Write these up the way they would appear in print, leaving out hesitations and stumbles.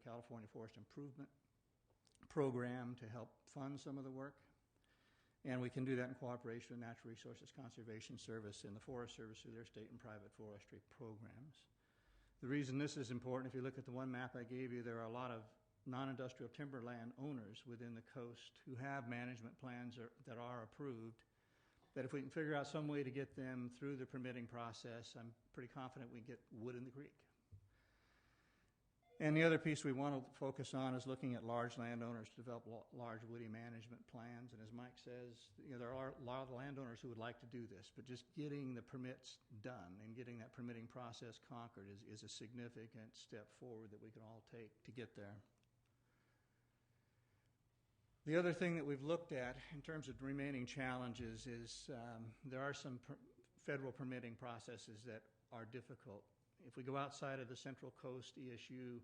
California Forest Improvement Program to help fund some of the work. And we can do that in cooperation with Natural Resources Conservation Service and the Forest Service through their state and private forestry programs. The reason this is important, if you look at the one map I gave you, there are a lot of non-industrial timberland owners within the coast who have management plans that are approved, that if we can figure out some way to get them through the permitting process, I'm pretty confident we get wood in the creek. And the other piece we want to focus on is looking at large landowners to develop large woody management plans. And as Mike says, there are a lot of landowners who would like to do this, but just getting the permits done and getting that permitting process conquered is a significant step forward that we can all take to get there. The other thing that we've looked at in terms of remaining challenges is there are some federal permitting processes that are difficult. If we go outside of the Central Coast ESU,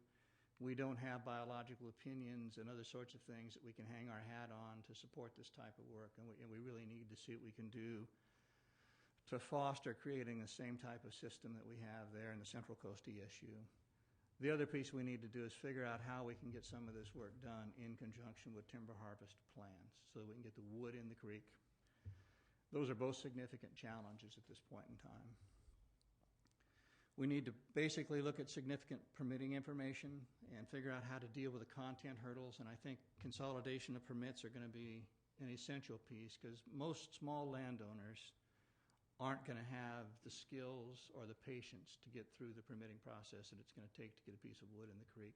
we don't have biological opinions and other sorts of things that we can hang our hat on to support this type of work, and we really need to see what we can do to foster creating the same type of system that we have there in the Central Coast ESU. The other piece we need to do is figure out how we can get some of this work done in conjunction with timber harvest plans so that we can get the wood in the creek. Those are both significant challenges at this point in time. We need to basically look at significant permitting information and figure out how to deal with the content hurdles, and I think consolidation of permits are going to be an essential piece because most small landowners aren't going to have the skills or the patience to get through the permitting process that it's going to take to get a piece of wood in the creek.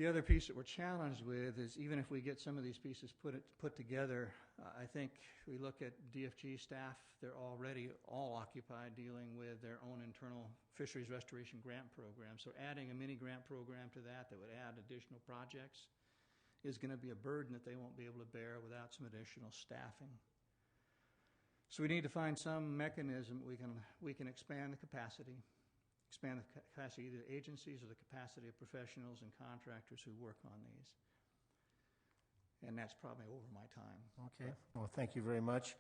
The other piece that we're challenged with is even if we get some of these pieces put together, I think we look at DFG staff, they're already all occupied dealing with their own internal fisheries restoration grant program. So adding a mini grant program to that would add additional projects is going to be a burden that they won't be able to bear without some additional staffing. So we need to find some mechanism we can expand the capacity of the agencies or the capacity of professionals and contractors who work on these. And that's probably over my time. Okay. Well, thank you very much.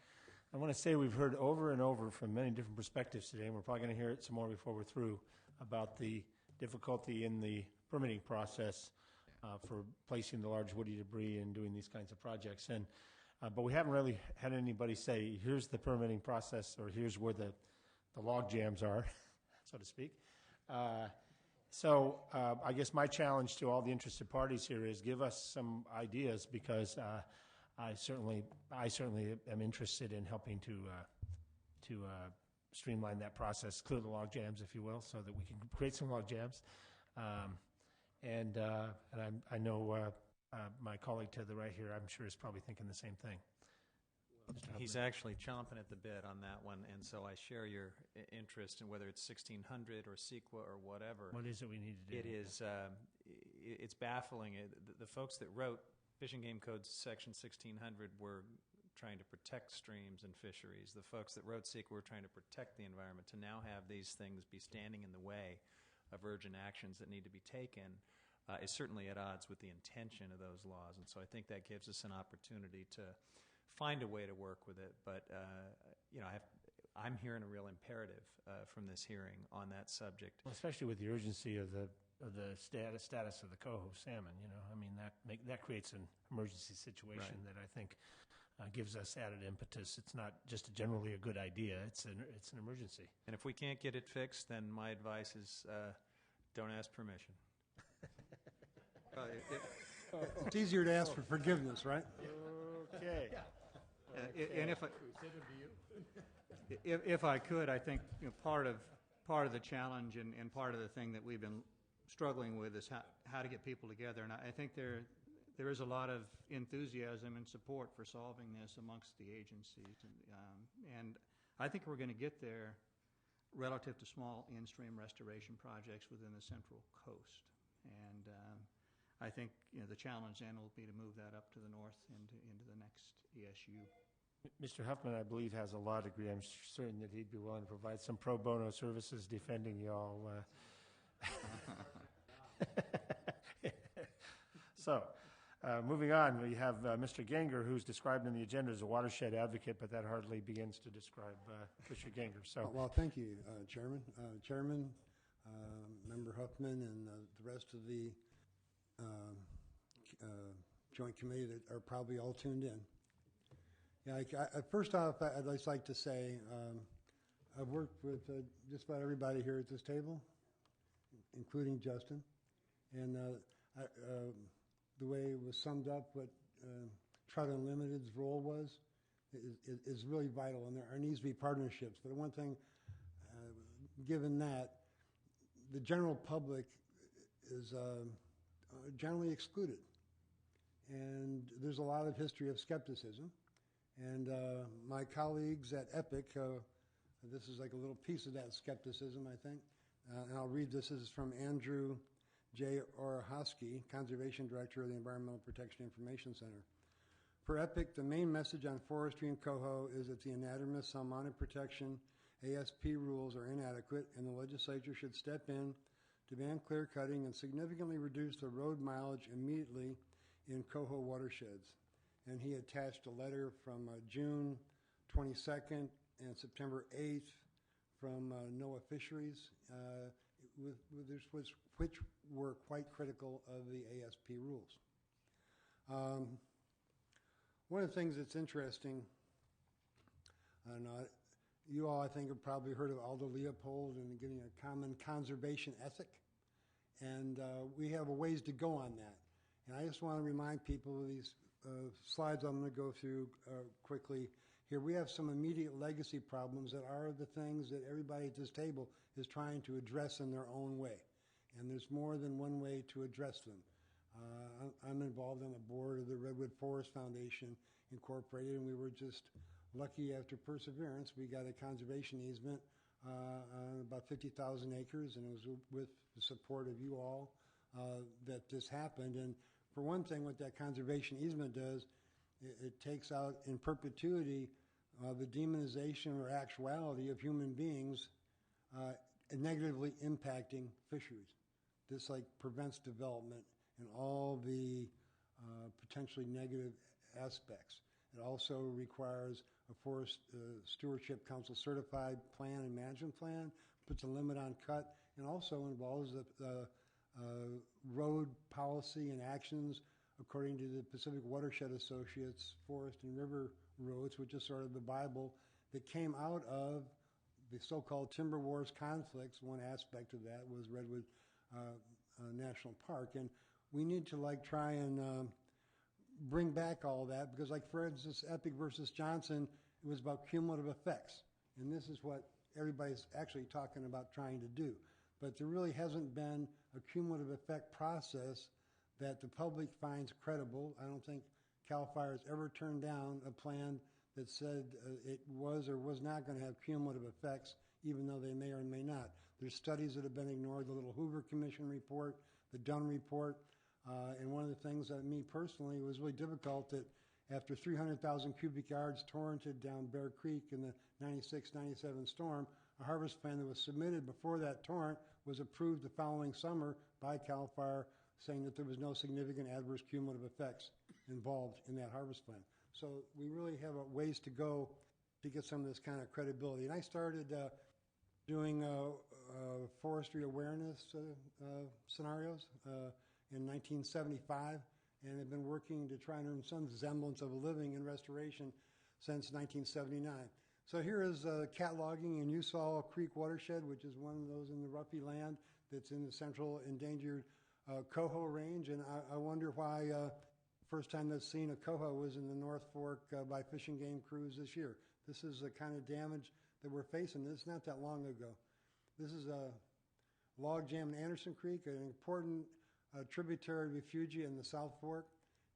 I want to say we've heard over and over from many different perspectives today, and we're probably going to hear it some more before we're through, about the difficulty in the permitting process for placing the large woody debris and doing these kinds of projects. And but we haven't really had anybody say, here's the permitting process, or here's where the log jams are, so to speak. So I guess my challenge to all the interested parties here is give us some ideas, because I certainly am interested in helping to streamline that process, clear the log jams, if you will, so that we can create some log jams. And I know my colleague to the right here, I'm sure, is probably thinking the same thing. He's actually chomping at the bit on that one, and so I share your interest in whether it's 1600 or CEQA or whatever. What is it we need to do? It is, it's baffling. The folks that wrote Fish and Game Code Section 1600 were trying to protect streams and fisheries. The folks that wrote CEQA were trying to protect the environment. To now have these things be standing in the way of urgent actions that need to be taken is certainly at odds with the intention of those laws, and so I think that gives us an opportunity to find a way to work with it. But you know, I'm hearing a real imperative from this hearing on that subject, well, especially with the urgency of the status of the Coho salmon. You know, I mean, that creates an emergency situation, right, that I think gives us added impetus. It's not just generally a good idea; it's an emergency. And if we can't get it fixed, then my advice is don't ask permission. It's easier to ask for forgiveness, right? Okay. And if I could, I think, you know, part of the challenge and part of the thing that we've been struggling with is how to get people together. And I think there is a lot of enthusiasm and support for solving this amongst the agencies, and I think we're going to get there relative to small in-stream restoration projects within the Central Coast. And I think, you know, the challenge then will be to move that up to the north into the next ESU. Mr. Huffman, I believe, has a law degree. I'm certain that he'd be willing to provide some pro bono services defending y'all. So, moving on, we have Mr. Ganger, who's described in the agenda as a watershed advocate, but that hardly begins to describe Mr. Ganger. So, well, thank you, Chairman. Chairman, Member Huffman and the rest of the Joint Committee that are probably all tuned in. Yeah, first off, I'd just like to say I've worked with just about everybody here at this table, including Justin, and the way it was summed up, what Trout Unlimited's role was, is really vital, and there needs to be partnerships. But one thing, given that, the general public is generally excluded, and there's a lot of history of skepticism. And my colleagues at EPIC, this is like a little piece of that skepticism, I think. And I'll read this. This is from Andrew J. Orehosky, Conservation Director of the Environmental Protection Information Center. For EPIC, the main message on forestry in Coho is that the anadromous salmon protection ASP rules are inadequate, and the legislature should step in to ban clear cutting and significantly reduce the road mileage immediately in Coho watersheds. And he attached a letter from June 22nd and September 8th from NOAA Fisheries, which were quite critical of the ASP rules. One of the things that's interesting, I don't know, you all, I think, have probably heard of Aldo Leopold and getting a common conservation ethic. And we have a ways to go on that. And I just want to remind people of these slides I'm going to go through quickly here. We have some immediate legacy problems that are the things that everybody at this table is trying to address in their own way. And there's more than one way to address them. I'm involved on the board of the Redwood Forest Foundation Incorporated, and we were just lucky after perseverance. We got a conservation easement on about 50,000 acres, and it was with the support of you all that this happened. And for one thing, what that conservation easement does, it takes out in perpetuity the demonization or actuality of human beings negatively impacting fisheries. This prevents development and all the potentially negative aspects. It also requires a Forest Stewardship Council certified plan and management plan, puts a limit on cut, and also involves the road policy and actions according to the Pacific Watershed Associates Forest and River Roads, which is sort of the Bible that came out of the so-called timber wars conflicts. One aspect of that was Redwood National Park, and we need to try and bring back all that, because for instance, Epic versus Johnson, it was about cumulative effects, and this is what everybody's actually talking about trying to do. But there really hasn't been a cumulative effect process that the public finds credible. I don't think CAL FIRE has ever turned down a plan that said it was or was not going to have cumulative effects, even though they may or may not. There's studies that have been ignored, the Little Hoover Commission report, the Dunn report, and one of the things that me personally was really difficult, that after 300,000 cubic yards torrented down Bear Creek in the 96-97 storm, a harvest plan that was submitted before that torrent was approved the following summer by CAL FIRE, saying that there was no significant adverse cumulative effects involved in that harvest plan. So we really have a ways to go to get some of this kind of credibility. And I started doing forestry awareness scenarios in 1975, and have been working to try and earn some semblance of a living in restoration since 1979. So here is catalogging in Usal Creek watershed, which is one of those in the Ruffey land that's in the central endangered Coho range. And I wonder why first time that's seen a Coho was in the North Fork by fishing game crews this year. This is the kind of damage that we're facing. It's not that long ago. This is a log jam in Anderson Creek, an important tributary refuge in the South Fork.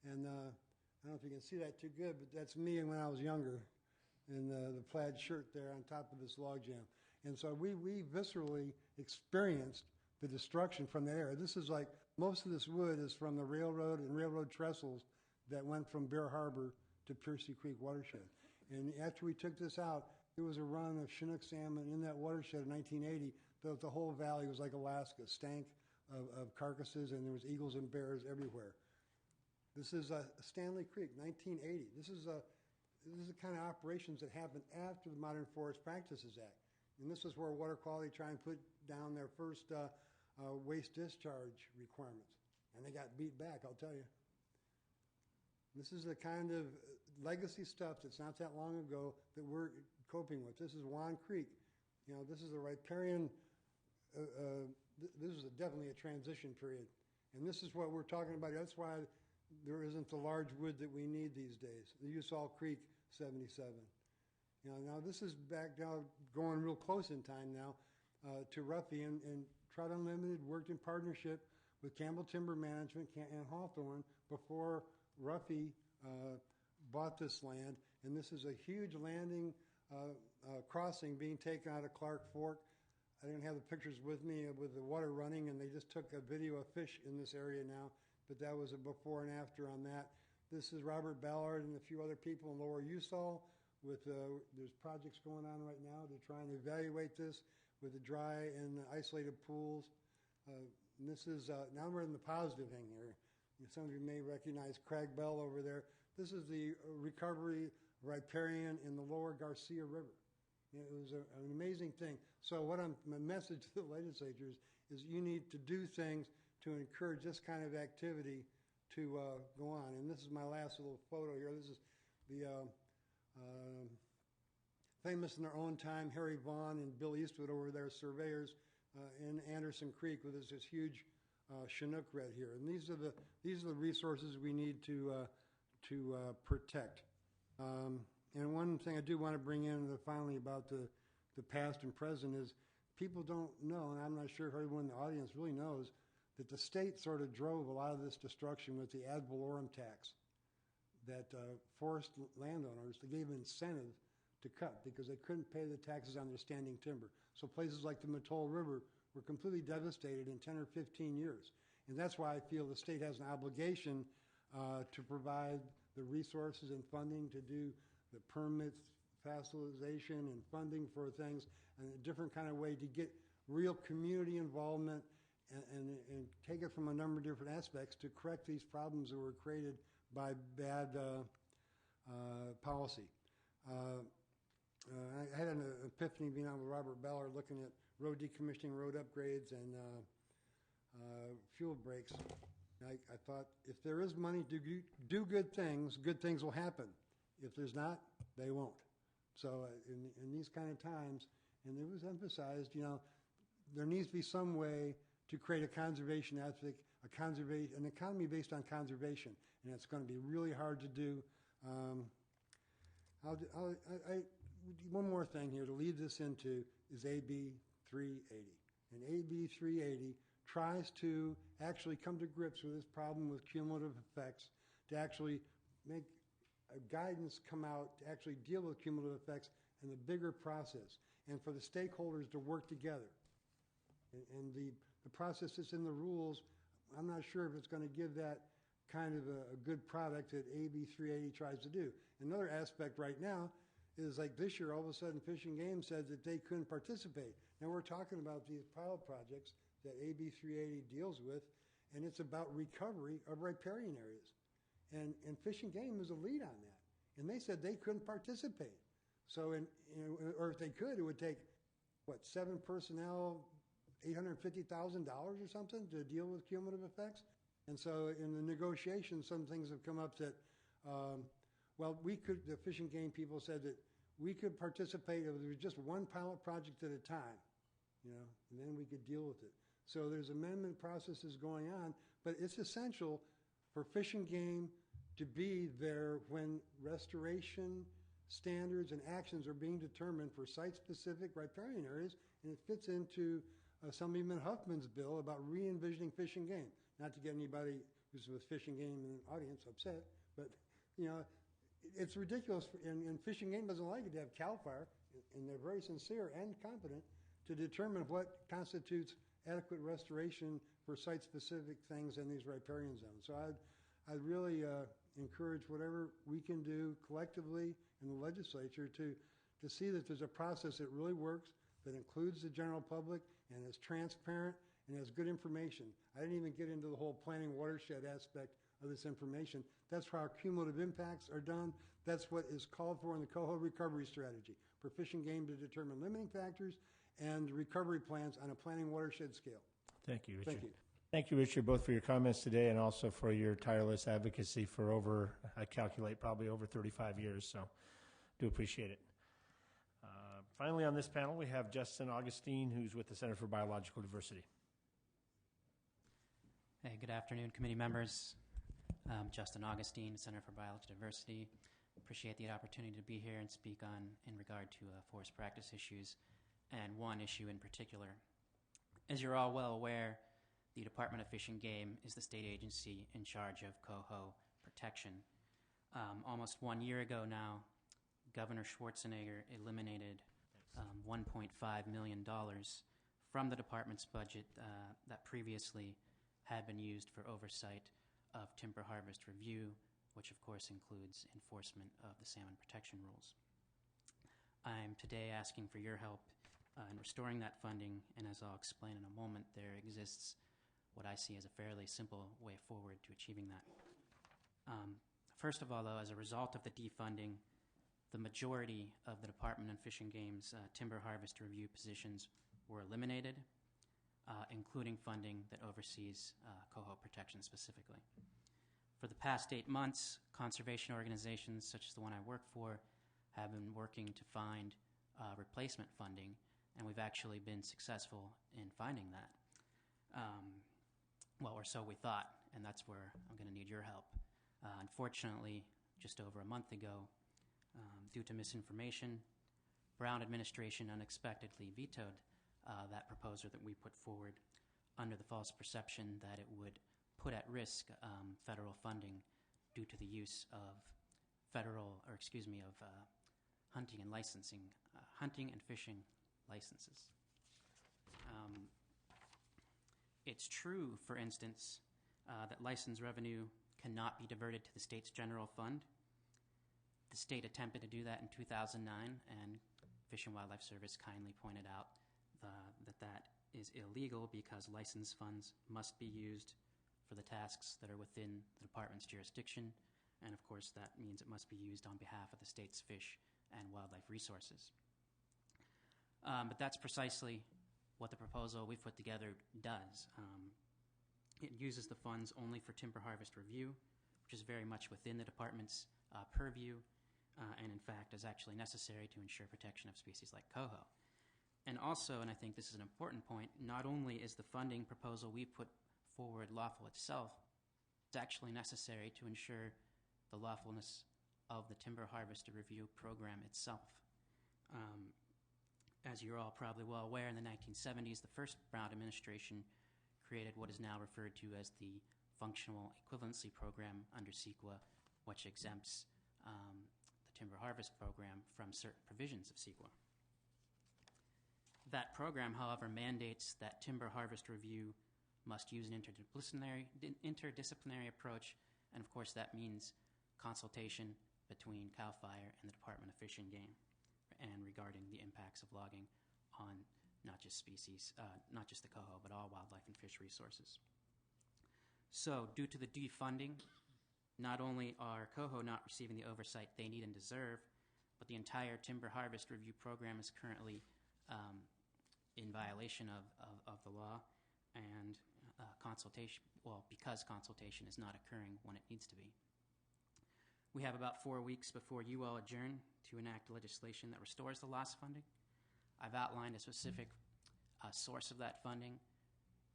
And I don't know if you can see that too good, but that's me when I was younger, in the plaid shirt there on top of this log jam. And so we viscerally experienced the destruction from the air. This is most of this wood is from the railroad and railroad trestles that went from Bear Harbor to Piercy Creek watershed. And after we took this out, there was a run of Chinook salmon in that watershed in 1980. The whole valley was like Alaska, stank of carcasses, and there was eagles and bears everywhere. This is Stanley Creek, 1980. This is the kind of operations that happened after the Modern Forest Practices Act. And this is where Water Quality tried and put down their first waste discharge requirements. And they got beat back, I'll tell you. This is the kind of legacy stuff that's not that long ago that we're coping with. This is Juan Creek. You know, this is the riparian, this is definitely a transition period. And this is what we're talking about. That's why there isn't the large wood that we need these days. The Usal Creek 77. You know, now this is back now, going real close in time now to Ruffey, and Trout Unlimited worked in partnership with Campbell Timber Management and Hawthorne before Ruffey bought this land. And this is a huge landing crossing being taken out of Clark Fork. I didn't have the pictures with me with the water running, and they just took a video of fish in this area now, but that was a before and after on that. This is Robert Ballard and a few other people in Lower Usal with, there's projects going on right now to try and evaluate this with the dry and the isolated pools. And this is, now we're in the positive thing here. Some of you may recognize Craig Bell over there. This is the recovery riparian in the Lower Garcia River. It was an amazing thing. So what my message to the legislatures is you need to do things to encourage this kind of activity to go on. And this is my last little photo here. This is the famous in their own time Harry Vaughn and Bill Eastwood over there, surveyors in Anderson Creek with this huge Chinook red here. And these are the resources we need to protect. And one thing I do want to bring in finally about the past and present is people don't know, and I'm not sure if everyone in the audience really knows, that the state sort of drove a lot of this destruction with the ad valorem tax that forest landowners, they gave incentive to cut because they couldn't pay the taxes on their standing timber. So places like the Mattole River were completely devastated in 10 or 15 years. And that's why I feel the state has an obligation to provide the resources and funding to do the permits, facilitation, and funding for things, and a different kind of way to get real community involvement and take it from a number of different aspects to correct these problems that were created by bad policy. I had an epiphany being on with Robert Ballard looking at road decommissioning, road upgrades, and fuel breaks. I thought, if there is money to do good things will happen. If there's not, they won't. So in these kind of times, and it was emphasized, you know, there needs to be some way to create a conservation ethic, an economy based on conservation, and it's going to be really hard to do. One more thing here to lead this into is AB 380. And AB 380 tries to actually come to grips with this problem with cumulative effects, to actually make a guidance come out to actually deal with cumulative effects and the bigger process, and for the stakeholders to work together. And the process that's in the rules, I'm not sure if it's going to give that kind of a good product that AB 380 tries to do. Another aspect right now is like this year, all of a sudden Fish and Game said that they couldn't participate. Now we're talking about these pilot projects that AB 380 deals with, and it's about recovery of riparian areas. And Fish and Game was a lead on that. And they said they couldn't participate. So, or if they could, it would take, 7 personnel, $850,000 or something to deal with cumulative effects. And so in the negotiations, some things have come up that, the Fish and Game people said that we could participate if there was just one pilot project at a time, you know, and then we could deal with it. So there's amendment processes going on, but it's essential for Fish and Game to be there when restoration standards and actions are being determined for site-specific riparian areas, and it fits into Assemblyman Huffman's bill about re-envisioning Fish and Game. Not to get anybody who's with Fish and Game in the audience upset, but you know, it's ridiculous, and Fish and Game doesn't like it to have CAL FIRE, and they're very sincere and competent to determine what constitutes adequate restoration for site-specific things in these riparian zones. So I'd really encourage whatever we can do collectively in the legislature to see that there's a process that really works, that includes the general public and is transparent and has good information. I didn't even get into the whole planning watershed aspect of this information. That's how our cumulative impacts are done. That's what is called for in the Coho recovery strategy for Fish and Game to determine limiting factors and recovery plans on a planning watershed scale. Thank you, Richard. Thank you. Thank you, Richard, both for your comments today and also for your tireless advocacy for I calculate, probably over 35 years, so do appreciate it. Finally, on this panel, we have Justin Augustine, who's with the Center for Biological Diversity. Hey, good afternoon, committee members. Justin Augustine, Center for Biological Diversity. Appreciate the opportunity to be here and speak in regard to forest practice issues, and one issue in particular. As you're all well aware, the Department of Fish and Game is the state agency in charge of coho protection. Almost 1 year ago now, Governor Schwarzenegger eliminated $1.5 million from the department's budget that previously had been used for oversight of timber harvest review, which of course includes enforcement of the salmon protection rules. I'm today asking for your help in restoring that funding, and as I'll explain in a moment, there exists what I see as a fairly simple way forward to achieving that. First of all, though, as a result of the defunding, the majority of the Department of Fish and Game's timber harvest review positions were eliminated, including funding that oversees coho protection specifically. For the past 8 months, conservation organizations such as the one I work for have been working to find replacement funding, and we've actually been successful in finding that. Well, or so we thought, and that's where I'm going to need your help. Unfortunately, just over a month ago, due to misinformation, Brown administration unexpectedly vetoed that proposal that we put forward under the false perception that it would put at risk federal funding due to the use of hunting and fishing licenses. It's true, for instance, that license revenue cannot be diverted to the state's general fund. The state attempted to do that in 2009, and Fish and Wildlife Service kindly pointed out that is illegal because license funds must be used for the tasks that are within the department's jurisdiction, and of course that means it must be used on behalf of the state's fish and wildlife resources. But that's precisely what the proposal we've put together does. It uses the funds only for timber harvest review, which is very much within the department's purview, and in fact is actually necessary to ensure protection of species like coho. And also, and I think this is an important point, not only is the funding proposal we put forward lawful itself, it's actually necessary to ensure the lawfulness of the timber harvest review program itself. As you're all probably well aware, in the 1970s, the first Brown administration created what is now referred to as the Functional Equivalency Program under CEQA, which exempts the timber harvest program from certain provisions of CEQA. That program, however, mandates that timber harvest review must use an interdisciplinary approach, and of course that means consultation between CAL FIRE and the Department of Fish and Game, and regarding the impacts of logging on not just the coho, but all wildlife and fish resources. So, due to the defunding, not only are coho not receiving the oversight they need and deserve, but the entire timber harvest review program is currently in violation of the law, and because consultation is not occurring when it needs to be. We have about 4 weeks before you all adjourn to enact legislation that restores the lost funding. I've outlined a specific source of that funding.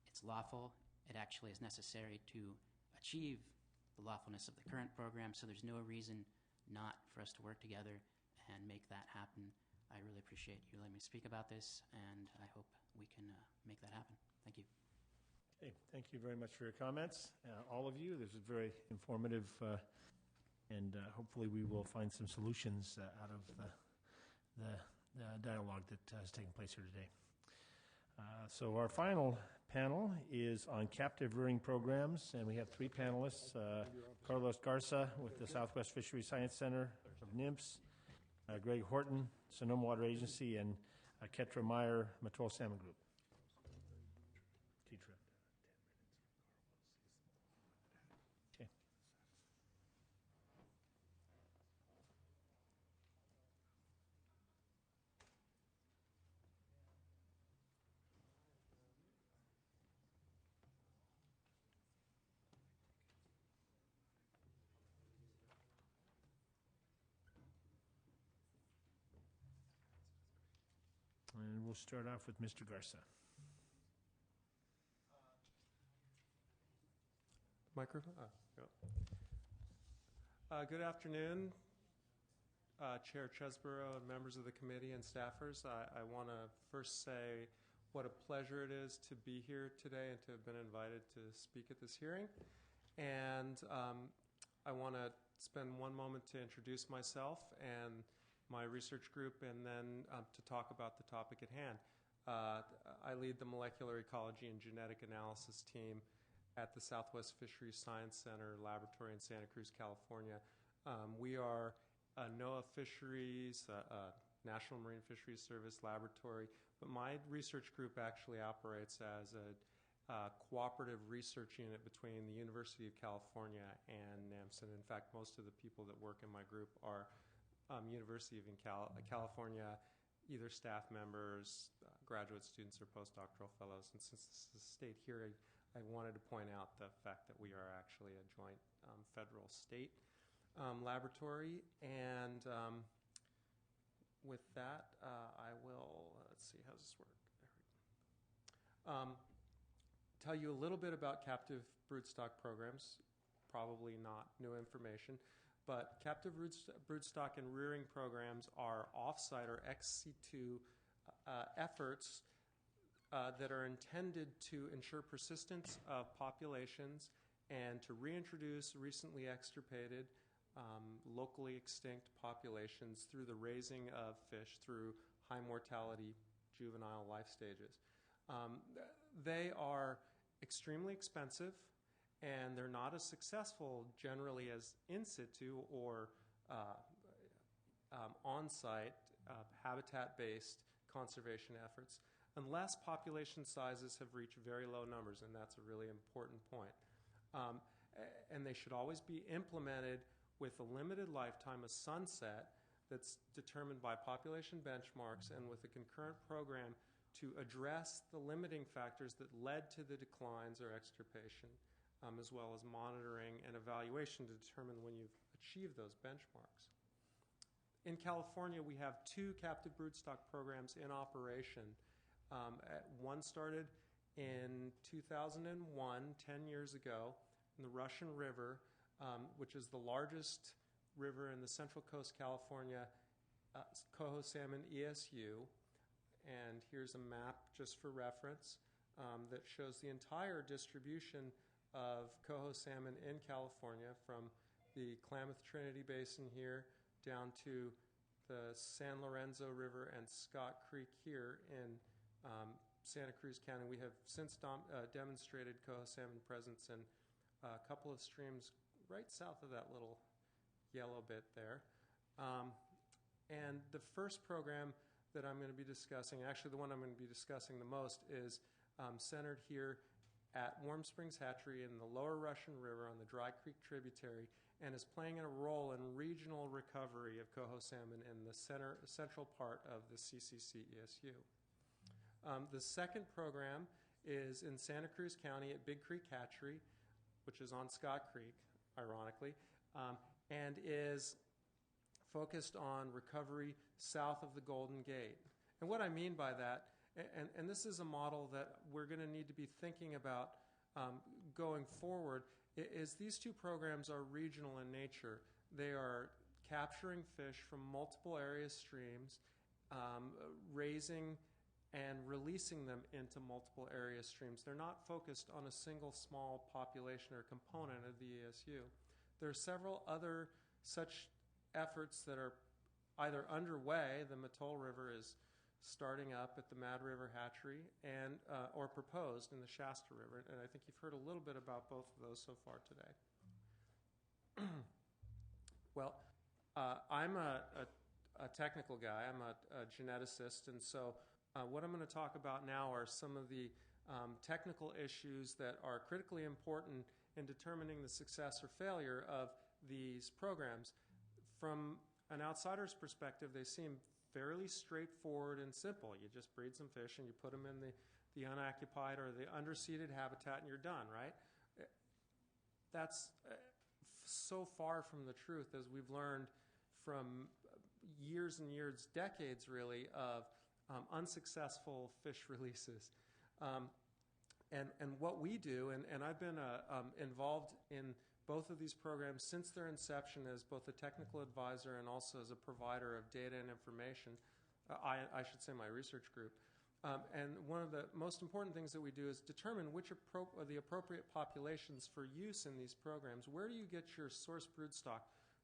It's lawful. It actually is necessary to achieve the lawfulness of the current program, so there's no reason not for us to work together and make that happen. I really appreciate you letting me speak about this, and I hope we can make that happen. Thank you. Okay, thank you very much for your comments, all of you. This is very informative, and hopefully we will find some solutions out of the dialogue that has taken place here today. So our final panel is on captive rearing programs, and we have 3 panelists, Carlos Garza with the Southwest Fisheries Science Center of NIMS, Greg Horton, Sonoma Water Agency, and Ketra Meyer, Mattole Salmon Group. Okay. And we'll start off with Mr. Garza. Microphone? Good afternoon, Chair Chesborough and members of the committee and staffers. I want to first say what a pleasure it is to be here today and to have been invited to speak at this hearing. And I want to spend one moment to introduce myself and my research group, and then to talk about the topic at hand. I lead the Molecular Ecology and Genetic Analysis team at the Southwest Fisheries Science Center Laboratory in Santa Cruz, California. We are a NOAA Fisheries, National Marine Fisheries Service laboratory, but my research group actually operates as a cooperative research unit between the University of California and NAMSA. In fact, most of the people that work in my group are University of California, either staff members, graduate students, or postdoctoral fellows. And since this is a state hearing, I wanted to point out the fact that we are actually a joint federal-state laboratory. And with that, I will, let's see, how does this work? There we go. Tell you a little bit about captive broodstock programs, probably not new information, but captive broodstock and rearing programs are off-site or ex-situ efforts that are intended to ensure persistence of populations and to reintroduce recently extirpated, locally extinct populations through the raising of fish through high mortality juvenile life stages. They are extremely expensive, and they're not as successful generally as in situ or on-site habitat-based conservation efforts, unless population sizes have reached very low numbers, and that's a really important point. And they should always be implemented with a limited lifetime, a sunset, that's determined by population benchmarks and with a concurrent program to address the limiting factors that led to the declines or extirpation, as well as monitoring and evaluation to determine when you've achieved those benchmarks. In California, we have 2 captive broodstock programs in operation. One started in 2001, 10 years ago, in the Russian River, which is the largest river in the Central Coast, California, Coho salmon ESU. And here's a map just for reference that shows the entire distribution of Coho salmon in California, from the Klamath Trinity Basin here down to the San Lorenzo River and Scott Creek here in Santa Cruz County. We have since demonstrated Coho salmon presence in a couple of streams right south of that little yellow bit there. And the first program that I'm going to be discussing, actually the one I'm going to be discussing the most, is centered here at Warm Springs Hatchery in the lower Russian River on the Dry Creek tributary, and is playing a role in regional recovery of Coho salmon in the central part of the CCC ESU. The second program is in Santa Cruz County at Big Creek Hatchery, which is on Scott Creek, ironically, and is focused on recovery south of the Golden Gate. And what I mean by that, and this is a model that we're going to need to be thinking about going forward, is these 2 programs are regional in nature. They are capturing fish from multiple area streams, raising and releasing them into multiple area streams. They're not focused on a single small population or component of the ESU. There are several other such efforts that are either underway. The Mattole River is starting up at the Mad River Hatchery, and or proposed in the Shasta River, and I think you've heard a little bit about both of those so far today. Well, I'm a technical guy. I'm a geneticist, and so what I'm going to talk about now are some of the technical issues that are critically important in determining the success or failure of these programs. From an outsider's perspective, they seem fairly straightforward and simple. You just breed some fish and you put them in the unoccupied or the underseeded habitat and you're done, right? That's so far from the truth, as we've learned from years and years, decades really, of unsuccessful fish releases. And what we do, and I've been involved in both of these programs since their inception as both a technical advisor and also as a provider of data and information, I should say my research group. And one of the most important things that we do is determine which are the appropriate populations for use in these programs. Where do you get your source broodstock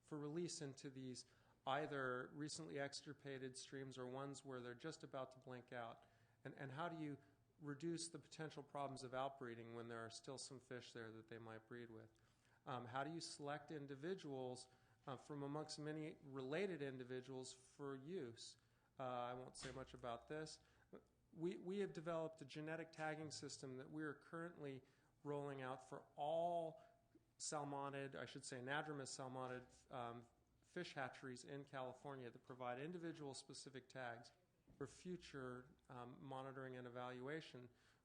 for release into these either recently extirpated streams or ones where they're just about to blink out? And how do you reduce the potential problems of outbreeding when there are still some fish there that they might breed with? How do you select individuals from amongst many related individuals for use? I won't say much about this. We have developed a genetic tagging system that we are currently rolling out for all salmonid, I should say anadromous salmonid fish hatcheries in California that provide individual specific tags for future monitoring and evaluation.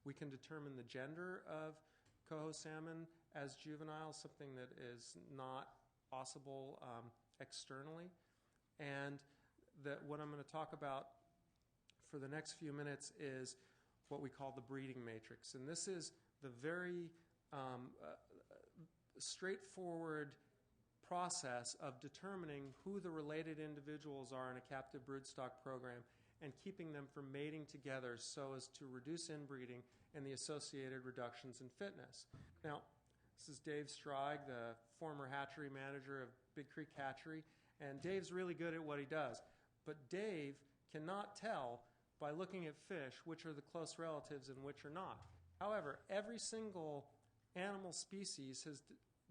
We can determine the gender of coho salmon as juvenile, something that is not possible externally. And that what I'm going to talk about for the next few minutes is what we call the breeding matrix. And this is the very straightforward process of determining who the related individuals are in a captive broodstock program and keeping them from mating together so as to reduce inbreeding and the associated reductions in fitness. Now, this is Dave Strige, the former hatchery manager of Big Creek Hatchery, and Dave's really good at what he does. But Dave cannot tell by looking at fish which are the close relatives and which are not. However, every single animal species has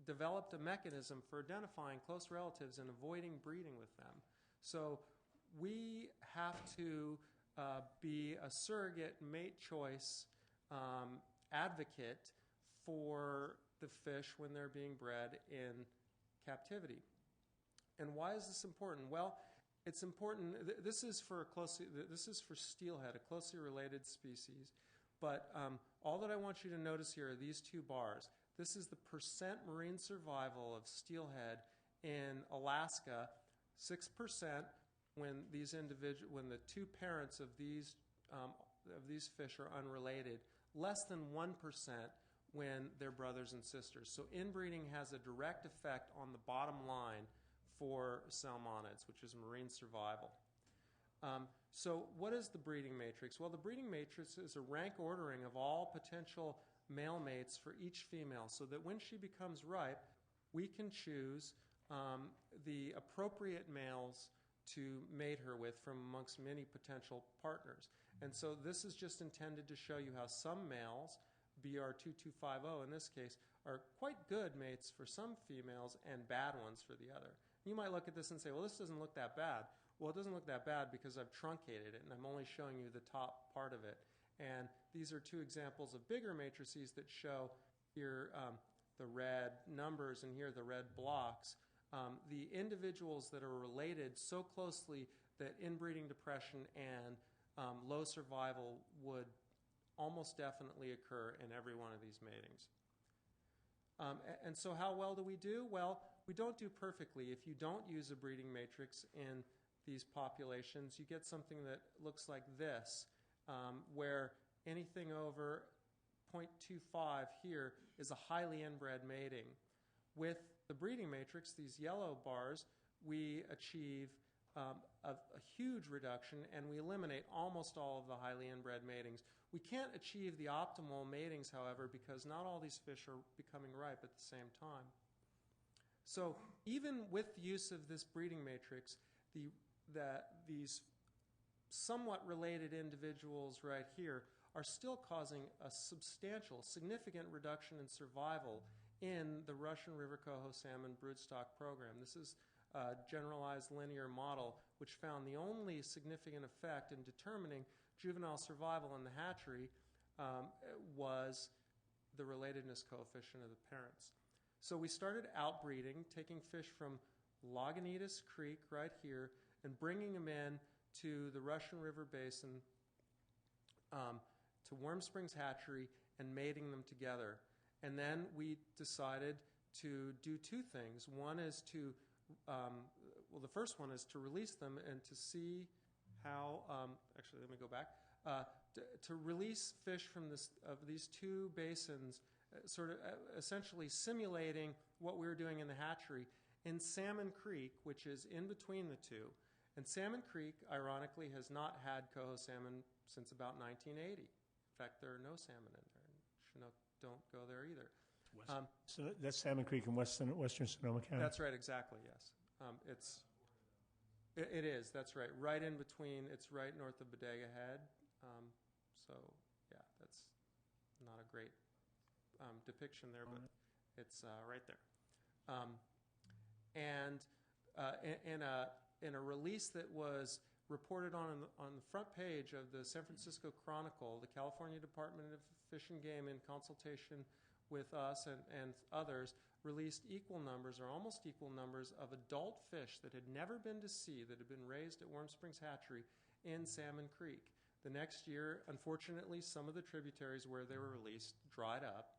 developed a mechanism for identifying close relatives and avoiding breeding with them. So we have to be a surrogate mate choice advocate for the fish when they're being bred in captivity. And why is this important? Well, it's important. This is for steelhead, a closely related species. But all that I want you to notice here are these two bars. This is the percent marine survival of steelhead in Alaska, 6% when the two parents of these fish are unrelated, less than 1% when they're brothers and sisters. So inbreeding has a direct effect on the bottom line for salmonids, which is marine survival. So what is the breeding matrix? Well, the breeding matrix is a rank ordering of all potential male mates for each female so that when she becomes ripe, we can choose the appropriate males to mate her with from amongst many potential partners. And so this is just intended to show you how some males, BR2250 in this case, are quite good mates for some females and bad ones for the other. You might look at this and say, well, this doesn't look that bad. Well, it doesn't look that bad because I've truncated it and I'm only showing you the top part of it. And these are two examples of bigger matrices that show here the red numbers and here the red blocks. The individuals that are related so closely that inbreeding depression and low survival would almost definitely occur in every one of these matings. And so how well do we do? Well, we don't do perfectly. If you don't use a breeding matrix in these populations, you get something that looks like this, where anything over 0.25 here is a highly inbred mating. With the breeding matrix, these yellow bars, we achieve a huge reduction and we eliminate almost all of the highly inbred matings. We can't achieve the optimal matings, however, because not all these fish are becoming ripe at the same time. So even with the use of this breeding matrix, these somewhat related individuals right here are still causing a substantial, significant reduction in survival in the Russian River Coho salmon broodstock program. This is a generalized linear model which found the only significant effect in determining juvenile survival in the hatchery was the relatedness coefficient of the parents. So we started outbreeding, taking fish from Lagunitas Creek right here and bringing them in to the Russian River Basin, to Warm Springs Hatchery, and mating them together. And then we decided to do two things. One is to, the first one is to release them and to see how, actually, let me go back, to release fish from these two basins, sort of essentially simulating what we were doing in the hatchery in Salmon Creek, which is in between the two. And Salmon Creek, ironically, has not had coho salmon since about 1980. In fact, there are no salmon in there. Chinook don't go there either. So that's Salmon Creek in western Sonoma County? That's right, exactly, yes. It is, that's right. Right in between, it's right north of Bodega Head. So, yeah, that's not a great depiction there, but it's right there. And in a release that was reported on the front page of the San Francisco Chronicle, the California Department of Fish and Game, in consultation with us and others, released equal numbers or almost equal numbers of adult fish that had never been to sea, that had been raised at Warm Springs Hatchery in Salmon Creek. The next year, unfortunately, some of the tributaries where they were released dried up.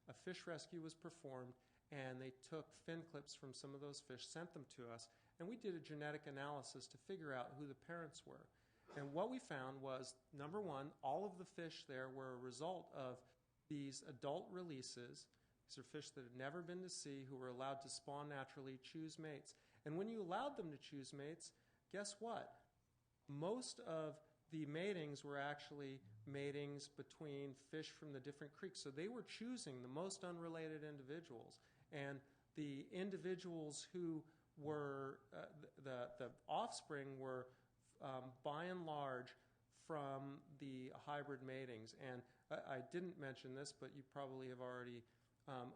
A fish rescue was performed, and they took fin clips from some of those fish, sent them to us, and we did a genetic analysis to figure out who the parents were. And what we found was, number one, all of the fish there were a result of these adult releases. These are fish that had never been to sea, who were allowed to spawn naturally, choose mates. And when you allowed them to choose mates, guess what? Most of the matings were actually matings between fish from the different creeks. So they were choosing the most unrelated individuals. And the individuals who were, the offspring were, by and large, from the hybrid matings. And I didn't mention this, but you probably have already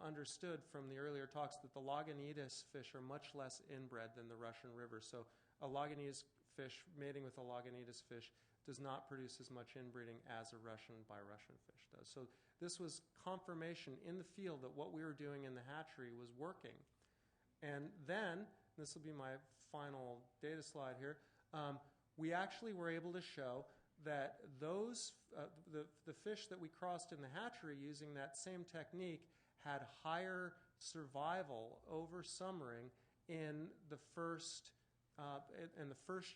understood from the earlier talks that the Lagunitas fish are much less inbred than the Russian River. So a Lagunitas fish mating with a Lagunitas fish does not produce as much inbreeding as a Russian by Russian fish does. So this was confirmation in the field that what we were doing in the hatchery was working. And then, this will be my final data slide here, we actually were able to show that those, the fish that we crossed in the hatchery using that same technique had higher survival over summering in the first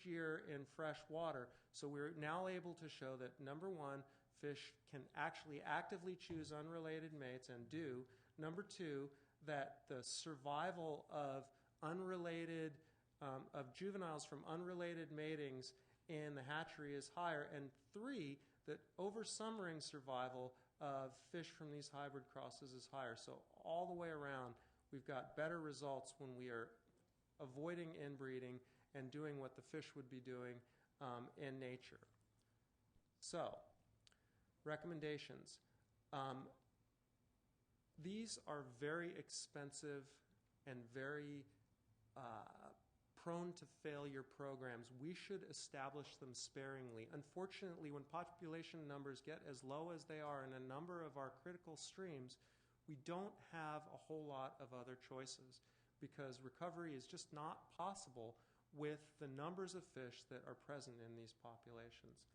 year in fresh water. So we're now able to show that, number one, fish can actually actively choose unrelated mates and do. Number two, that the survival of unrelated, of juveniles from unrelated matings in the hatchery is higher. And three, that over summering survival of fish from these hybrid crosses is higher. So all the way around, we've got better results when we are avoiding inbreeding and doing what the fish would be doing in nature. So, recommendations. These are very expensive and very prone to failure programs. We should establish them sparingly. Unfortunately, when population numbers get as low as they are in a number of our critical streams, we don't have a whole lot of other choices, because recovery is just not possible with the numbers of fish that are present in these populations.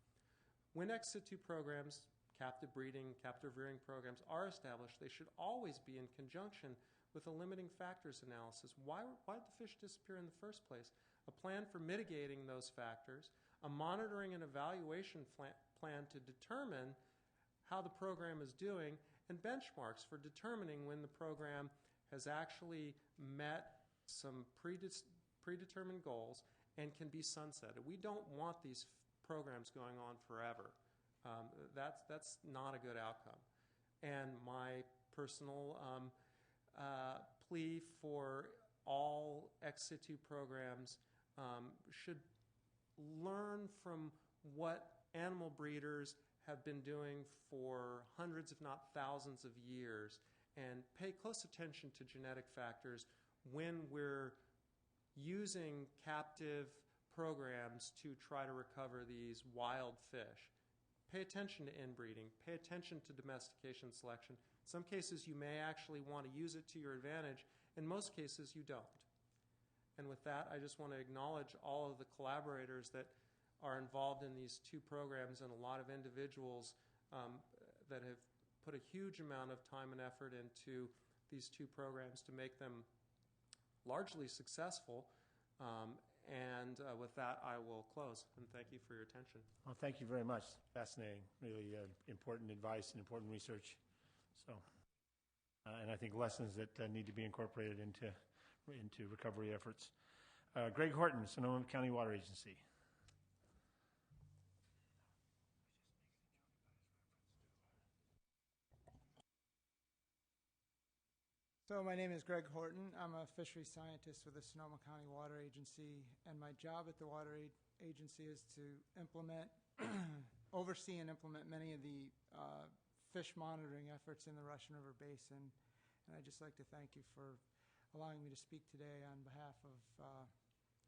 When ex situ programs, captive breeding, captive rearing programs are established, they should always be in conjunction with a limiting factors analysis. Why did the fish disappear in the first place? A plan for mitigating those factors, a monitoring and evaluation plan to determine how the program is doing, and benchmarks for determining when the program has actually met some predetermined goals and can be sunsetted. We don't want these programs going on forever. That's not a good outcome. And my personal plea for all ex situ programs should learn from what animal breeders have been doing for hundreds, if not thousands of years, and pay close attention to genetic factors when we're using captive programs to try to recover these wild fish. Pay attention to inbreeding. Pay attention to domestication selection. In some cases, you may actually want to use it to your advantage. In most cases, you don't. And with that, I just want to acknowledge all of the collaborators that are involved in these two programs, and a lot of individuals that have put a huge amount of time and effort into these two programs to make them largely successful. And with that, I will close. And thank you for your attention. Well, thank you very much. Fascinating, really important advice and important research. So, and I think lessons that need to be incorporated into recovery efforts. Greg Horton, Sonoma County Water Agency. So my name is Greg Horton. I'm a fisheries scientist with the Sonoma County Water Agency, and my job at the Water Agency is to oversee and implement many of the fish monitoring efforts in the Russian River Basin. And I'd just like to thank you for allowing me to speak today on behalf of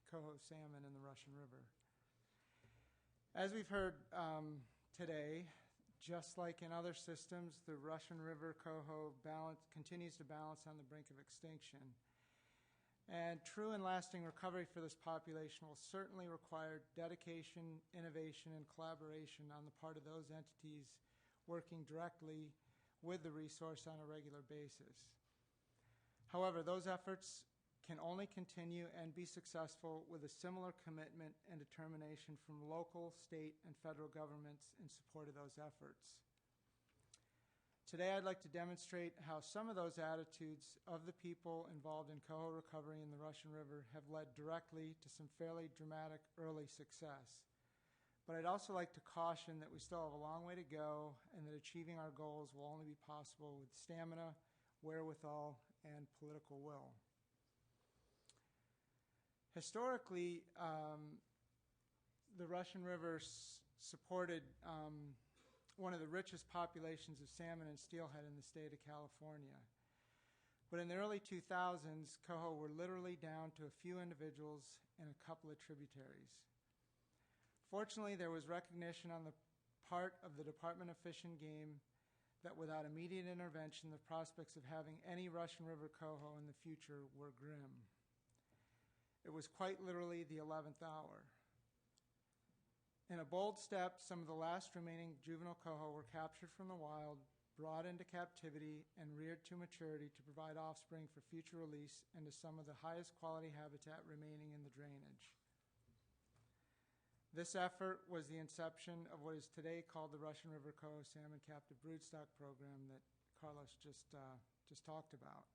Coho salmon in the Russian River. As we've heard today, just like in other systems, the Russian River Coho continues to balance on the brink of extinction. And true and lasting recovery for this population will certainly require dedication, innovation, and collaboration on the part of those entities working directly with the resource on a regular basis. However, those efforts can only continue and be successful with a similar commitment and determination from local, state, and federal governments in support of those efforts. Today, I'd like to demonstrate how some of those attitudes of the people involved in coho recovery in the Russian River have led directly to some fairly dramatic early success. But I'd also like to caution that we still have a long way to go and that achieving our goals will only be possible with stamina, wherewithal, and political will. Historically, the Russian River supported one of the richest populations of salmon and steelhead in the state of California. But in the early 2000s, coho were literally down to a few individuals and a couple of tributaries. Fortunately, there was recognition on the part of the Department of Fish and Game that without immediate intervention, the prospects of having any Russian River coho in the future were grim. It was quite literally the 11th hour. In a bold step, some of the last remaining juvenile coho were captured from the wild, brought into captivity, and reared to maturity to provide offspring for future release into some of the highest quality habitat remaining in the drainage. This effort was the inception of what is today called the Russian River Coho Salmon Captive Broodstock Program that Carlos just talked about.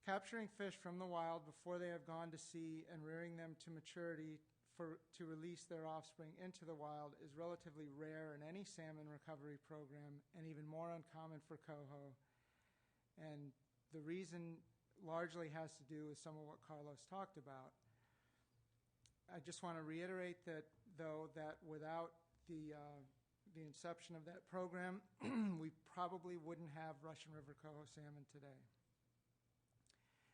Capturing fish from the wild before they have gone to sea and rearing them to maturity to release their offspring into the wild is relatively rare in any salmon recovery program and even more uncommon for coho. And the reason largely has to do with some of what Carlos talked about. I just want to reiterate that, though, that without the inception of that program, we probably wouldn't have Russian River coho salmon today.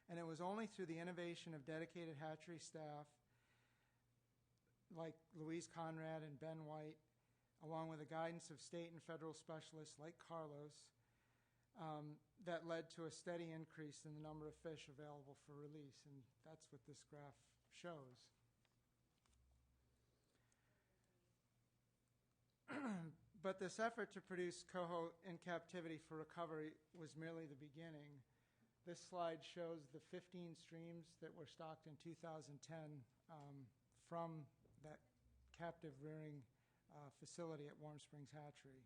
And it was only through the innovation of dedicated hatchery staff like Louise Conrad and Ben White, along with the guidance of state and federal specialists like Carlos, that led to a steady increase in the number of fish available for release. And that's what this graph shows. But this effort to produce coho in captivity for recovery was merely the beginning. This slide shows the 15 streams that were stocked in 2010 from that captive rearing facility at Warm Springs Hatchery.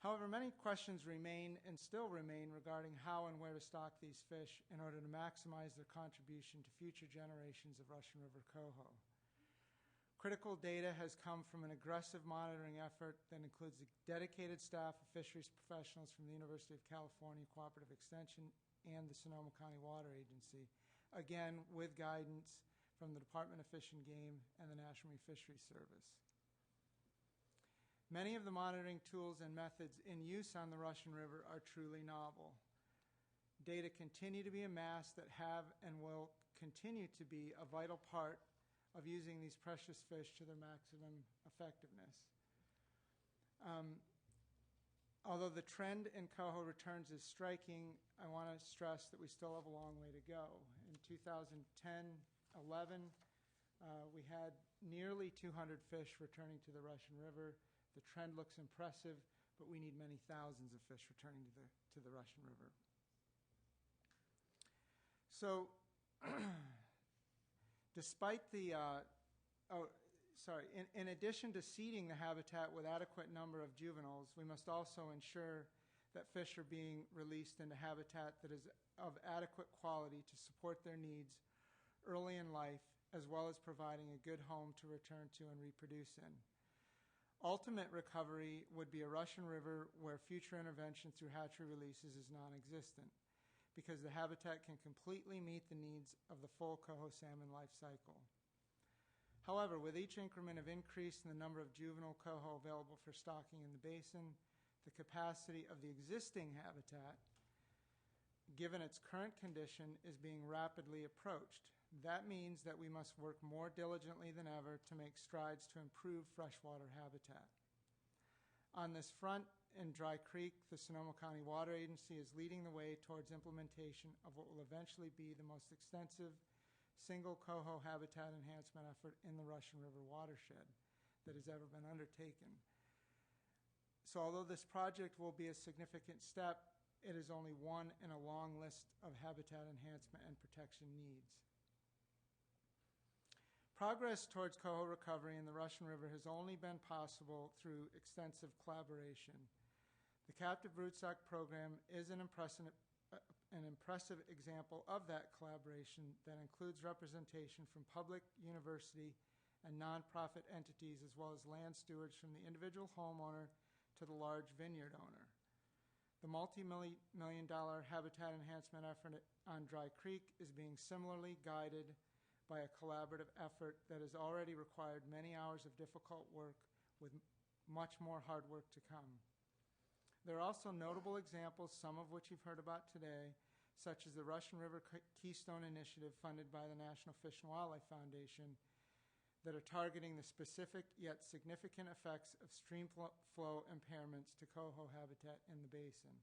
However, many questions remain and still remain regarding how and where to stock these fish in order to maximize their contribution to future generations of Russian River coho. Critical data has come from an aggressive monitoring effort that includes a dedicated staff of fisheries professionals from the University of California Cooperative Extension and the Sonoma County Water Agency, again with guidance from the Department of Fish and Game and the National Marine Fisheries Service. Many of the monitoring tools and methods in use on the Russian River are truly novel. Data continue to be amassed that have and will continue to be a vital part of using these precious fish to their maximum effectiveness. Although the trend in coho returns is striking, I want to stress that we still have a long way to go. In 2010-11, we had nearly 200 fish returning to the Russian River. The trend looks impressive, but we need many thousands of fish returning to the Russian River. So Despite the, in addition to seeding the habitat with adequate number of juveniles, we must also ensure that fish are being released into habitat that is of adequate quality to support their needs early in life, as well as providing a good home to return to and reproduce in. Ultimate recovery would be a Russian River where future intervention through hatchery releases is non-existent, because the habitat can completely meet the needs of the full coho salmon life cycle. However, with each increment of increase in the number of juvenile coho available for stocking in the basin, the capacity of the existing habitat, given its current condition, is being rapidly approached. That means that we must work more diligently than ever to make strides to improve freshwater habitat. On this front, in Dry Creek, the Sonoma County Water Agency is leading the way towards implementation of what will eventually be the most extensive single coho habitat enhancement effort in the Russian River watershed that has ever been undertaken. So although this project will be a significant step, it is only one in a long list of habitat enhancement and protection needs. Progress towards coho recovery in the Russian River has only been possible through extensive collaboration. The captive broodstock program is an impressive example of that collaboration that includes representation from public, university, and nonprofit entities, as well as land stewards from the individual homeowner to the large vineyard owner. The multi-million-dollar habitat enhancement effort on Dry Creek is being similarly guided by a collaborative effort that has already required many hours of difficult work with much more hard work to come. There are also notable examples, some of which you've heard about today, such as the Russian River Keystone Initiative funded by the National Fish and Wildlife Foundation, that are targeting the specific yet significant effects of stream flow impairments to coho habitat in the basin.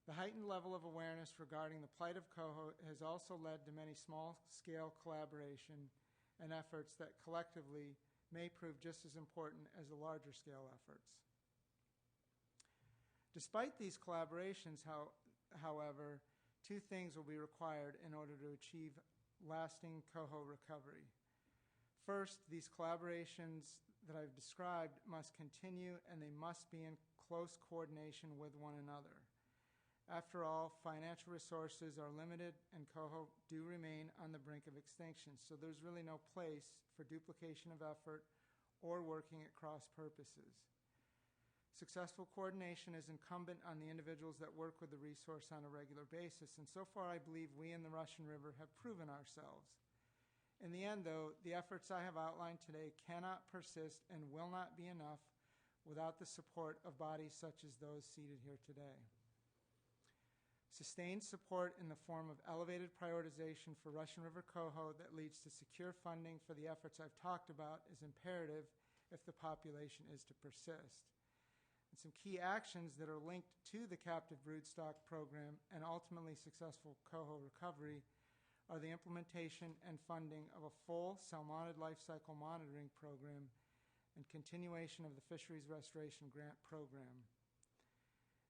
The heightened level of awareness regarding the plight of coho has also led to many small-scale collaboration and efforts that collectively may prove just as important as the larger-scale efforts. Despite these collaborations, however, two things will be required in order to achieve lasting coho recovery. First, these collaborations that I've described must continue, and they must be in close coordination with one another. After all, financial resources are limited, and coho do remain on the brink of extinction, so there's really no place for duplication of effort or working at cross purposes. Successful coordination is incumbent on the individuals that work with the resource on a regular basis, and so far I believe we in the Russian River have proven ourselves. In the end, though, the efforts I have outlined today cannot persist and will not be enough without the support of bodies such as those seated here today. Sustained support in the form of elevated prioritization for Russian River coho that leads to secure funding for the efforts I've talked about is imperative if the population is to persist. And some key actions that are linked to the captive broodstock program and ultimately successful coho recovery are the implementation and funding of a full salmonid life cycle monitoring program and continuation of the Fisheries Restoration Grant Program.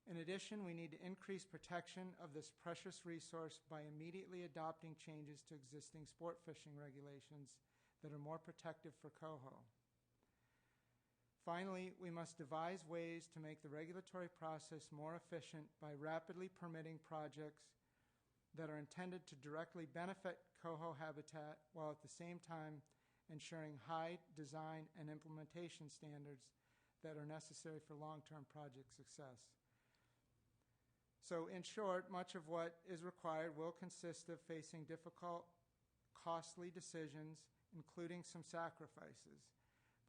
In addition, we need to increase protection of this precious resource by immediately adopting changes to existing sport fishing regulations that are more protective for coho. Finally, we must devise ways to make the regulatory process more efficient by rapidly permitting projects that are intended to directly benefit coho habitat while at the same time ensuring high design and implementation standards that are necessary for long-term project success. So in short, much of what is required will consist of facing difficult, costly decisions, including some sacrifices.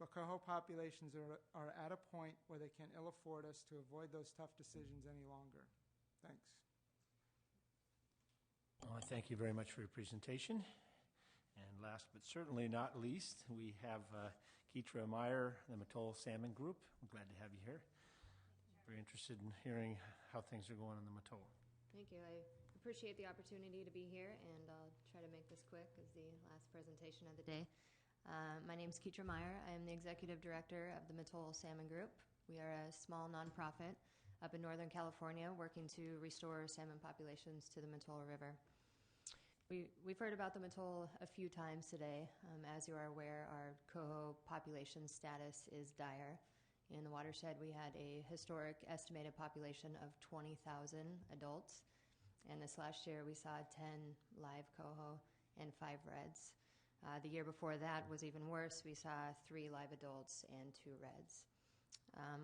But coho populations are at a point where they can ill afford us to avoid those tough decisions any longer. Thanks. Well, thank you very much for your presentation. And last but certainly not least, we have Keitra Meyer, the Mattole Salmon Group. I'm glad to have you here. Very interested in hearing how things are going in the Mattole. Thank you. I appreciate the opportunity to be here, and I'll try to make this quick as the last presentation of the day. My name is Keitra Meyer. I am the Executive Director of the Mattole Salmon Group. We are a small nonprofit up in Northern California working to restore salmon populations to the Mattole River. We've heard about the Mattole a few times today. As you are aware, our Coho population status is dire. In the watershed, we had a historic estimated population of 20,000 adults. And this last year, we saw 10 live Coho and 5 reds. The year before that was even worse. We saw 3 live adults and 2 reds.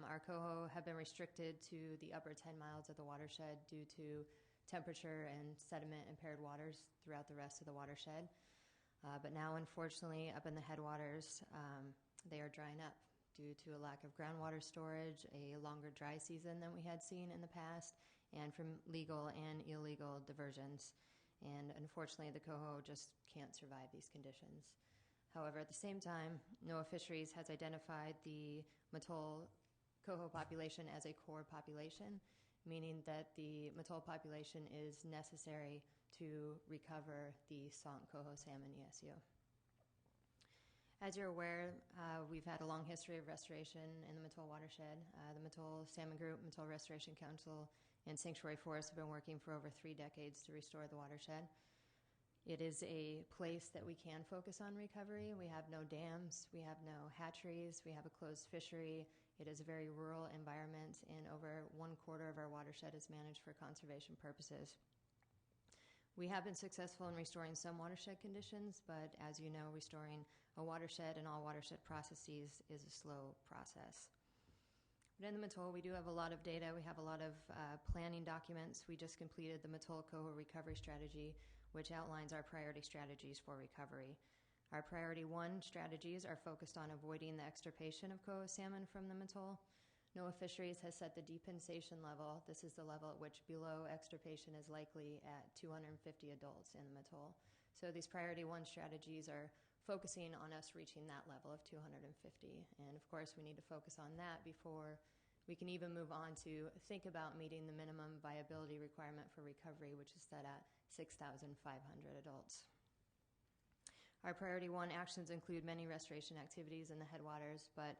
Our Coho have been restricted to the upper 10 miles of the watershed due to temperature and sediment impaired waters throughout the rest of the watershed. But now, unfortunately, up in the headwaters, they are drying up due to a lack of groundwater storage, a longer dry season than we had seen in the past, and from legal and illegal diversions. And unfortunately, the Coho just can't survive these conditions. However, at the same time, NOAA Fisheries has identified the Mattole Coho population as a core population, meaning that the Mattole population is necessary to recover the Salmon Coho salmon ESU. As you're aware, we've had a long history of restoration in the Mattole watershed. The Mattole Salmon Group, Mattole Restoration Council, and Sanctuary Forests have been working for over 3 decades to restore the watershed. It is a place that we can focus on recovery. We have no dams, we have no hatcheries, we have a closed fishery. It is a very rural environment, and over 1/4 of our watershed is managed for conservation purposes. We have been successful in restoring some watershed conditions, but as you know, restoring a watershed and all watershed processes is a slow process. But in the Mattole, we do have a lot of data. We have a lot of planning documents. We just completed the Mattole Coho Recovery Strategy, which outlines our priority strategies for recovery. Our priority 1 strategies are focused on avoiding the extirpation of Coho salmon from the Mattole. NOAA Fisheries has set the depensation level. This is the level at which below extirpation is likely at 250 adults in the Mattole. So these priority 1 strategies are focusing on us reaching that level of 250. And of course, we need to focus on that before we can even move on to think about meeting the minimum viability requirement for recovery, which is set at 6,500 adults. Our priority 1 actions include many restoration activities in the headwaters, but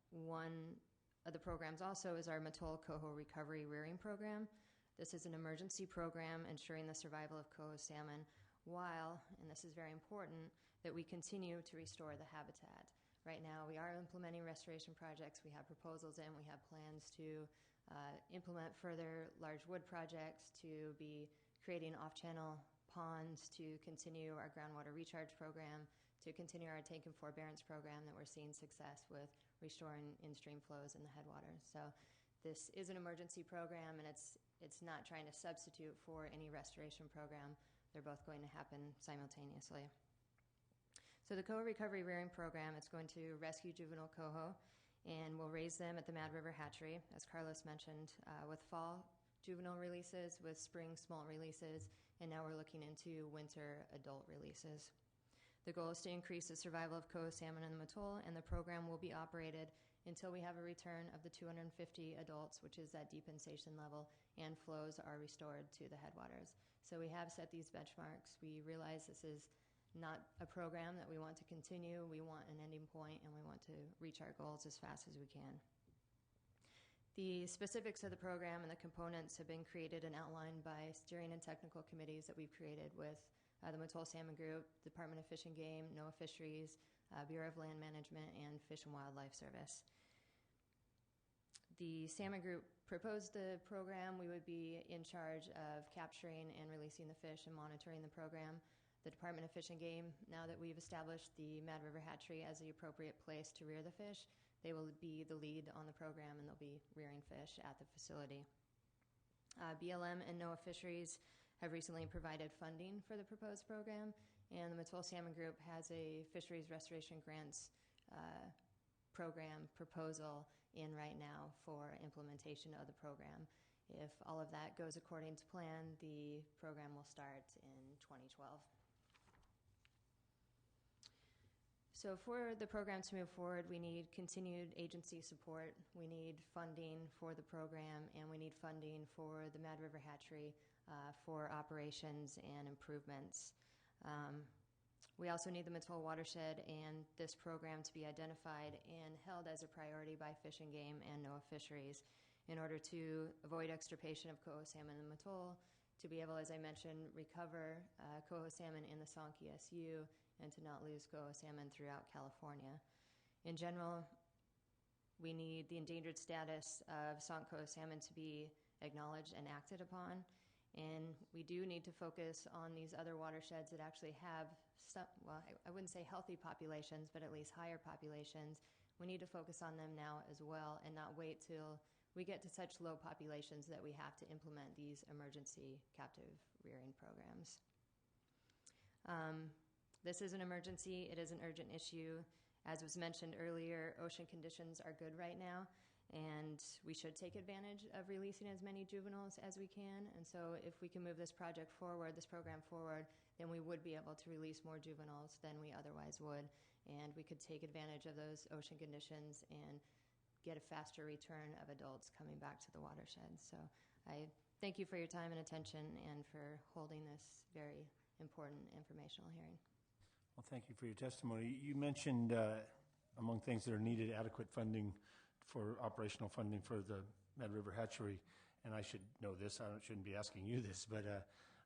one of the programs also is our Mattole Coho Recovery Rearing Program. This is an emergency program ensuring the survival of Coho salmon while, and this is very important, that we continue to restore the habitat. Right now, we are implementing restoration projects. We have proposals in. We have plans to implement further large wood projects, to be creating off-channel ponds, to continue our groundwater recharge program, to continue our tank and forbearance program that we're seeing success with restoring in-stream flows in the headwaters. So this is an emergency program, and it's not trying to substitute for any restoration program. They're both going to happen simultaneously. So the Coho Recovery Rearing Program, it's going to rescue juvenile Coho, and we'll raise them at the Mad River Hatchery, as Carlos mentioned, with fall juvenile releases, with spring smolt releases, and now we're looking into winter adult releases. The goal is to increase the survival of Coho salmon in the Mattole, and the program will be operated until we have a return of the 250 adults, which is that depensation level, and flows are restored to the headwaters. So we have set these benchmarks. We realize this is not a program that we want to continue. We want an ending point, and we want to reach our goals as fast as we can. The specifics of the program and the components have been created and outlined by steering and technical committees that we've created with the Mattole Salmon Group, Department of Fish and Game, NOAA Fisheries, Bureau of Land Management, and Fish and Wildlife Service. The Salmon Group proposed the program. We would be in charge of capturing and releasing the fish and monitoring the program. The Department of Fish and Game, now that we've established the Mad River Hatchery as the appropriate place to rear the fish, they will be the lead on the program, and they'll be rearing fish at the facility. BLM and NOAA Fisheries have recently provided funding for the proposed program, and the Mattole Salmon Group has a fisheries restoration grants program proposal in right now for implementation of the program. If all of that goes according to plan, the program will start in 2012. So for the program to move forward, we need continued agency support. We need funding for the program, and we need funding for the Mad River Hatchery for operations and improvements. We also need the Mattole watershed and this program to be identified and held as a priority by Fish and Game and NOAA Fisheries in order to avoid extirpation of Coho salmon in the Mattole, to be able, as I mentioned, recover coho salmon in the Sauk ESU and to not lose coho salmon throughout California. In general, we need the endangered status of Sauk coho salmon to be acknowledged and acted upon. And we do need to focus on these other watersheds that actually have some, well, I wouldn't say healthy populations, but at least higher populations. We need to focus on them now as well and not wait till we get to such low populations that we have to implement these emergency captive rearing programs. This is an emergency. It is an urgent issue. As was mentioned earlier, ocean conditions are good right now, and we should take advantage of releasing as many juveniles as we can. And so if we can move this project forward, this program forward, then we would be able to release more juveniles than we otherwise would. And we could take advantage of those ocean conditions and get a faster return of adults coming back to the watershed. So I thank you for your time and attention and for holding this very important informational hearing. Well, thank you for your testimony. You mentioned, among things that are needed, adequate funding for operational funding for the Mad River Hatchery. And I should know this. I shouldn't be asking you this, but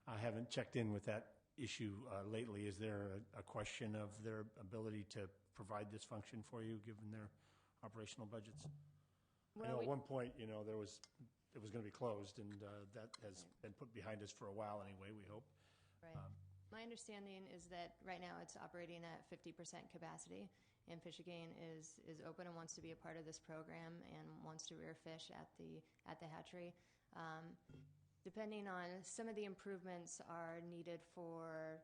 I haven't checked in with that issue lately. Is there a question of their ability to provide this function for you, given their operational budgets? Well, I know at one point, it was going to be closed, and that has been put behind us for a while anyway, we hope. Right. My understanding is that right now it's operating at 50% capacity, and Fish Again is open and wants to be a part of this program and wants to rear fish at the hatchery. Depending on some of the improvements are needed for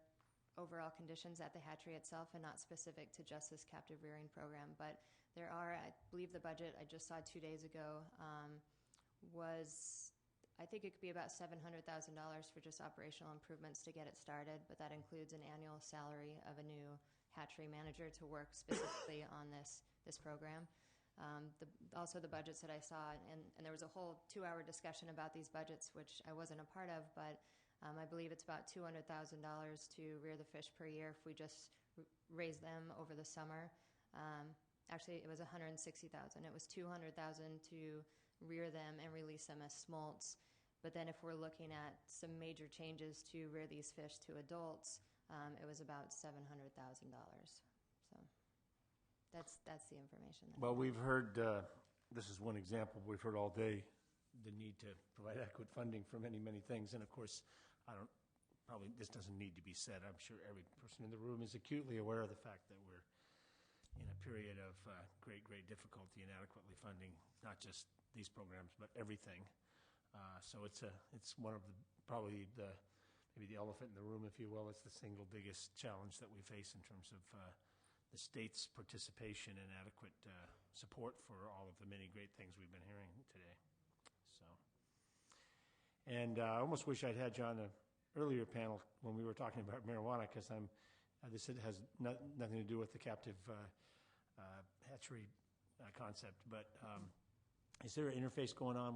overall conditions at the hatchery itself and not specific to just this captive rearing program. But there are, I believe the budget I just saw 2 days ago was, I think it could be about $700,000 for just operational improvements to get it started, but that includes an annual salary of a new hatchery manager to work specifically on this program. Also the budgets that I saw, and there was a whole 2-hour discussion about these budgets, which I wasn't a part of, but I believe it's about $200,000 to rear the fish per year if we just raise them over the summer. Actually, it was $160,000. It was $200,000 to rear them and release them as smolts. But then if we're looking at some major changes to rear these fish to adults, it was about $700,000. So that's the information. Well, we've heard, this is one example, we've heard all day the need to provide adequate funding for many, many things. And of course, probably this doesn't need to be said. I'm sure every person in the room is acutely aware of the fact that we're in a period of great, great difficulty in adequately funding, not just these programs, but everything. So it's one of maybe the elephant in the room, if you will. It's the single biggest challenge that we face in terms of the state's participation and adequate support for all of the many great things we've been hearing today. So, and I almost wish I'd had you on an earlier panel when we were talking about marijuana, because this has nothing to do with the captive hatchery concept, but is there an interface going on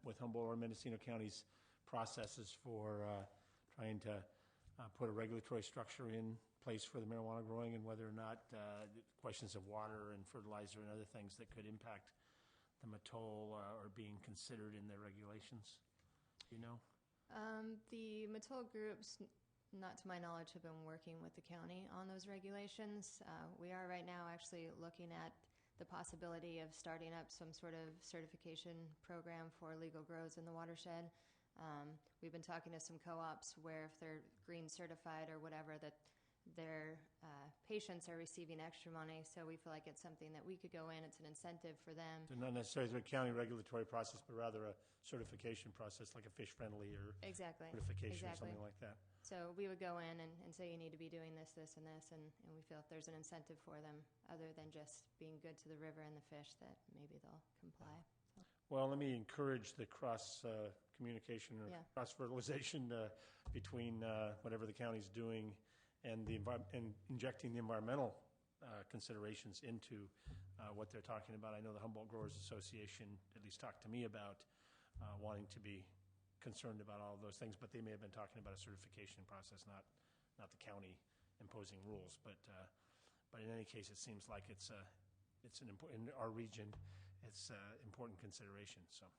with Humboldt or Mendocino County's processes for trying to put a regulatory structure in place for the marijuana growing, and whether or not questions of water and fertilizer and other things that could impact the atoll are being considered in their regulations? Do you know? The atoll groups, not to my knowledge, have been working with the county on those regulations. We are right now actually looking at the possibility of starting up some sort of certification program for legal grows in the watershed. We've been talking to some co-ops where if they're green certified or whatever, that their patients are receiving extra money. So we feel like it's something that we could go in. It's an incentive for them. So not necessarily a county regulatory process, but rather a certification process, like a fish-friendly or certification or something like that. So we would go in and say, you need to be doing this, this, and this, and we feel if there's an incentive for them other than just being good to the river and the fish, that maybe they'll comply. So. Well, let me encourage the cross-communication or cross-fertilization between whatever the county's doing and injecting the environmental considerations into what they're talking about. I know the Humboldt Growers Association at least talked to me about wanting to be concerned about all of those things, but they may have been talking about a certification process, not the county imposing rules. But in any case, it seems like it's an important, in our region, it's an important consideration. So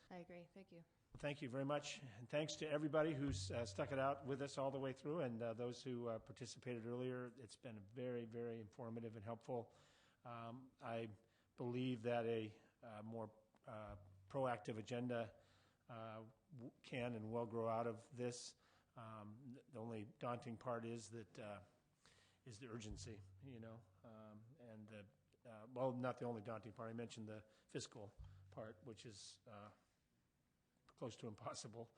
I agree. Thank you. Thank you very much, and thanks to everybody who's stuck it out with us all the way through, and those who participated earlier. It's been very, very informative and helpful. I believe that a more proactive agenda can and will grow out of this. The only daunting part is that is the urgency, and well, not the only daunting part. I mentioned the fiscal part, which is close to impossible,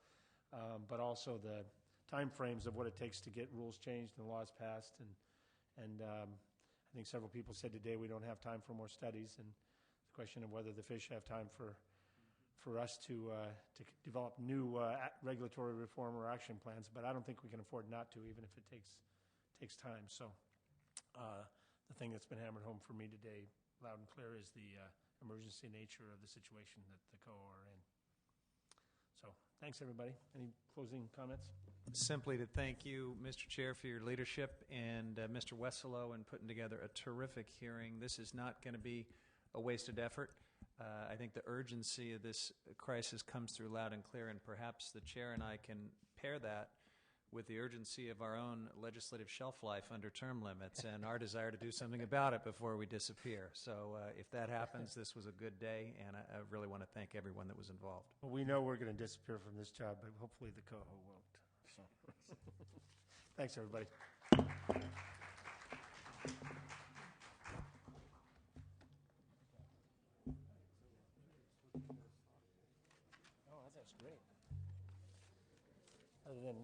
but also the time frames of what it takes to get rules changed and laws passed. And I think several people said today we don't have time for more studies, and the question of whether the fish have time for us to develop new regulatory reform or action plans. But I don't think we can afford not to, even if it takes time. So the thing that's been hammered home for me today, loud and clear, is the emergency nature of the situation that the Coho are in. So thanks, everybody. Any closing comments? Simply to thank you, Mr. Chair, for your leadership, and Mr. Wesselo in putting together a terrific hearing. This is not going to be a wasted effort. I think the urgency of this crisis comes through loud and clear, and perhaps the Chair and I can pair that with the urgency of our own legislative shelf life under term limits and our desire to do something about it before we disappear. So if that happens, this was a good day, and I really want to thank everyone that was involved. Well, we know we're going to disappear from this job, but hopefully the Coho won't. So. Thanks, everybody. Oh, that's great. Other than,